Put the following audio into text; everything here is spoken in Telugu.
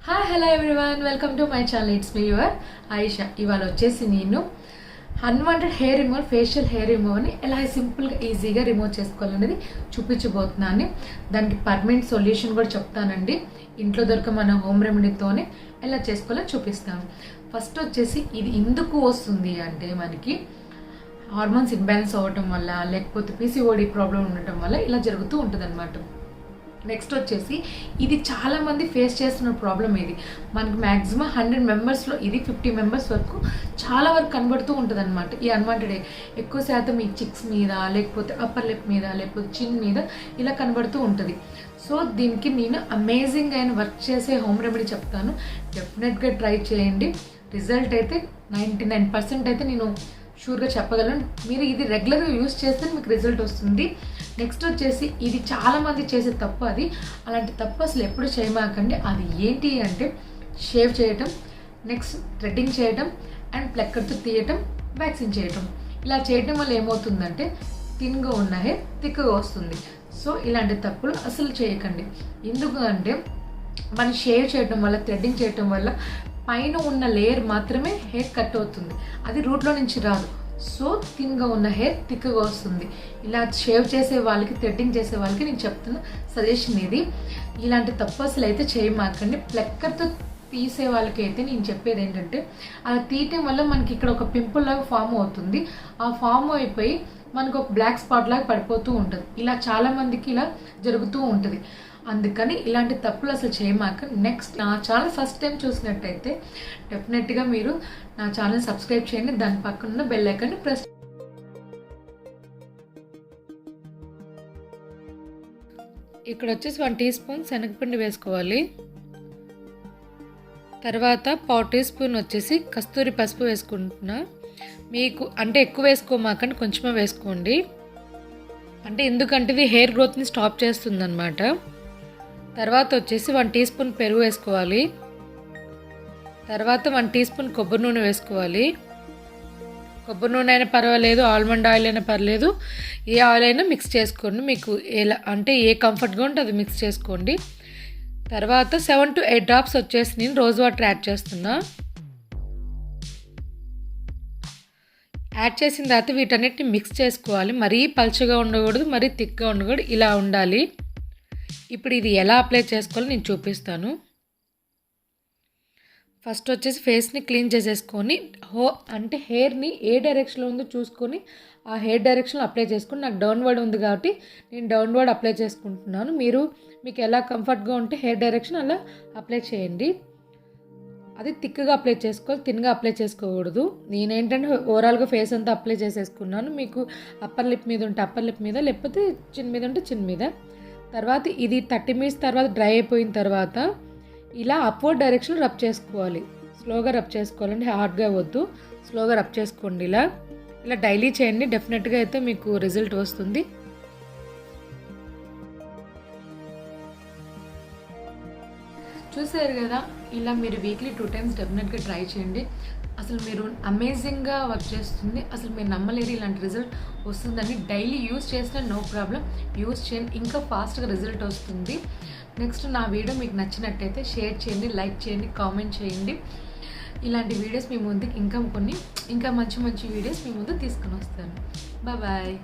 Hi hello everyone, welcome to my channel. It's me your Ayesha. ఇవాళ వచ్చేసి నేను unwanted hair removal, facial hair రిమూవర్ని ఎలా సింపుల్గా ఈజీగా రిమూవ్ చేసుకోవాలనేది చూపించబోతున్నాను. దానికి పర్మనెంట్ సొల్యూషన్ కూడా చెప్తానండి. ఇంట్లో దొరక మన హోమ్ రెమెడీతోనే ఎలా చేసుకోవాలో చూపిస్తాను. ఫస్ట్ వచ్చేసి ఇది ఎందుకు వస్తుంది అంటే, మనకి హార్మోన్స్ ఇంబ్యాలెన్స్ అవ్వటం వల్ల, లేకపోతే పీసీఓడి ప్రాబ్లం ఉండటం వల్ల ఇలా జరుగుతూ ఉంటుంది అన్నమాట. నెక్స్ట్ వచ్చేసి ఇది చాలామంది ఫేస్ చేస్తున్న ప్రాబ్లం. ఇది మనకి మ్యాక్సిమం 100 మెంబర్స్లో ఇది 50 మెంబర్స్ వరకు చాలా వరకు కనబడుతూ ఉంటుంది అనమాట. ఈ అన్వాంటెడ్ ఎక్కువ శాతం ఈ చిక్స్ మీద, లేకపోతే అప్పర్ లిప్ మీద, లేకపోతే చిన్ మీద ఇలా కనబడుతూ ఉంటుంది. సో దీనికి నేను అమేజింగ్ అయిన వర్క్ చేసే హోమ్ రెమెడీ చెప్తాను. డెఫినెట్గా ట్రై చేయండి. రిజల్ట్ అయితే 99% అయితే నేను షూర్గా చెప్పగలను. మీరు ఇది రెగ్యులర్గా యూస్ చేస్తే మీకు రిజల్ట్ వస్తుంది. నెక్స్ట్ వచ్చేసి ఇది చాలామంది చేసే తప్పు. అలాంటి తప్పు అసలు ఎప్పుడు చేయమాకండి. అది ఏంటి అంటే, షేవ్ చేయటం, నెక్స్ట్ థ్రెడ్డింగ్ చేయటం, అండ్ ప్లక్కర్తో తీయటం, వ్యాక్సింగ్ చేయటం. ఇలా చేయటం వల్ల ఏమవుతుందంటే, థిన్గా ఉన్న హెయిర్ థిక్గా వస్తుంది. సో ఇలాంటి తప్పులు అసలు చేయకండి. ఎందుకు అంటే, మనం షేవ్ చేయటం వల్ల, థ్రెడ్డింగ్ చేయటం వల్ల పైన ఉన్న లేయర్ మాత్రమే హెయిర్ కట్ అవుతుంది, అది రూట్లో నుంచి రాదు. సో థిన్గా ఉన్న హెయిర్ థిక్గా వస్తుంది. ఇలా షేవ్ చేసే వాళ్ళకి, థ్రెడ్డింగ్ చేసే వాళ్ళకి నేను చెప్తున్న సజెషన్ ఇది. ఇలాంటి తప్పు అసలు అయితే చేయమాకండి. ప్లక్కర్తో తీసే వాళ్ళకి అయితే నేను చెప్పేది ఏంటంటే, అలా తీయటం వల్ల మనకి ఇక్కడ ఒక పింపుల్ లాగా ఫామ్ అవుతుంది. ఆ ఫామ్ అయిపోయి మనకు ఒక బ్లాక్ స్పాట్ లాగా పడిపోతూ ఉంటుంది. ఇలా చాలామందికి ఇలా జరుగుతూ ఉంటుంది. అందుకని ఇలాంటి తప్పులు అసలు చేయమాక. నెక్స్ట్, నా ఛానల్ ఫస్ట్ టైం చూసినట్టయితే డెఫినెట్గా మీరు నా ఛానల్ సబ్స్క్రైబ్ చేయండి. దాని పక్కన ఉన్న బెల్ ఐకాన్ని ప్రెస్. ఇక్కడ వచ్చేసి 1 టీ స్పూన్ శనగపిండి వేసుకోవాలి. తర్వాత 1/4 టీ స్పూన్ వచ్చేసి కస్తూరి పసుపు వేసుకుంటున్నా. మీకు అంటే ఎక్కువ వేసుకోమాకండి, కొంచెమే వేసుకోండి. అంటే ఎందుకంటే ఇది హెయిర్ గ్రోత్ని స్టాప్ చేస్తుంది అన్నమాట. తర్వాత వచ్చేసి 1 టీ స్పూన్ పెరుగు వేసుకోవాలి. తర్వాత 1 టీ స్పూన్ కొబ్బరి నూనె వేసుకోవాలి. కొబ్బరి నూనె అయినా పర్వాలేదు, ఆల్మండ్ ఆయిల్ అయినా పర్లేదు, ఏ ఆయిల్ అయినా మిక్స్ చేసుకోండి. మీకు ఎలా అంటే ఏ కంఫర్ట్గా ఉంటే అది మిక్స్ చేసుకోండి. తర్వాత 7 to 8 డ్రాప్స్ వచ్చేసి నేను రోజ్ వాటర్ యాడ్ చేస్తున్నా. యాడ్ చేసిన తర్వాత వీటన్నిటిని మిక్స్ చేసుకోవాలి. మరీ పల్చగా ఉండకూడదు, మరీ థిక్గా ఉండకూడదు, ఇలా ఉండాలి. ఇప్పుడు ఇది ఎలా అప్లై చేసుకోవాలో నేను చూపిస్తాను. ఫస్ట్ వచ్చేసి ఫేస్ని క్లీన్ చేసేసుకొని అంటే హెయిర్ని ఏ డైరెక్షన్లో ఉందో చూసుకొని ఆ హెయిర్ డైరెక్షన్లో అప్లై చేసుకొని, నాకు డౌన్వర్డ్ ఉంది కాబట్టి నేను డౌన్వర్డ్ అప్లై చేసుకుంటున్నాను. మీకు ఎలా కంఫర్ట్గా ఉంటే హెయిర్ డైరెక్షన్ అలా అప్లై చేయండి. అది థిక్గా అప్లై చేసుకోవాలి, థిన్గా అప్లై చేసుకోకూడదు. నేనేంటంటే ఓవరాల్గా ఫేస్ అంతా అప్లై చేసేసుకున్నాను. మీకు అప్పర్ లిప్ మీద ఉంటే అప్పర్ లిప్ మీద, లేకపోతే చిన్ మీద ఉంటే చిన్ మీద. తర్వాత ఇది 30 మినిట్స్ తర్వాత డ్రై అయిపోయిన తర్వాత ఇలా అప్వర్డ్ డైరెక్షన్ రబ్ చేసుకోవాలి. స్లోగా రబ్ చేసుకోవాలండి, హార్డ్గా వద్దు, స్లోగా రబ్ చేసుకోండి. ఇలా డైలీ చేయండి. డెఫినెట్గా అయితే మీకు రిజల్ట్ వస్తుంది. చూసారు కదా, ఇలా మీరు వీక్లీ 2 టైమ్స్ డెఫినెట్గా ట్రై చేయండి. అసలు మీరు అమేజింగ్గా వర్క్ చేస్తుంది. అసలు మీరు నమ్మలేరు ఇలాంటి రిజల్ట్ వస్తుందని. డైలీ యూస్ చేసినా నో ప్రాబ్లం, యూస్ చేయండి, ఇంకా ఫాస్ట్గా రిజల్ట్ వస్తుంది. నెక్స్ట్, నా వీడియో మీకు నచ్చినట్టయితే షేర్ చేయండి, లైక్ చేయండి, కామెంట్ చేయండి. ఇలాంటి వీడియోస్ మీ ముందుకు ఇంకా మంచి మంచి వీడియోస్ మీ ముందు తీసుకుని వస్తాను. బాయ్.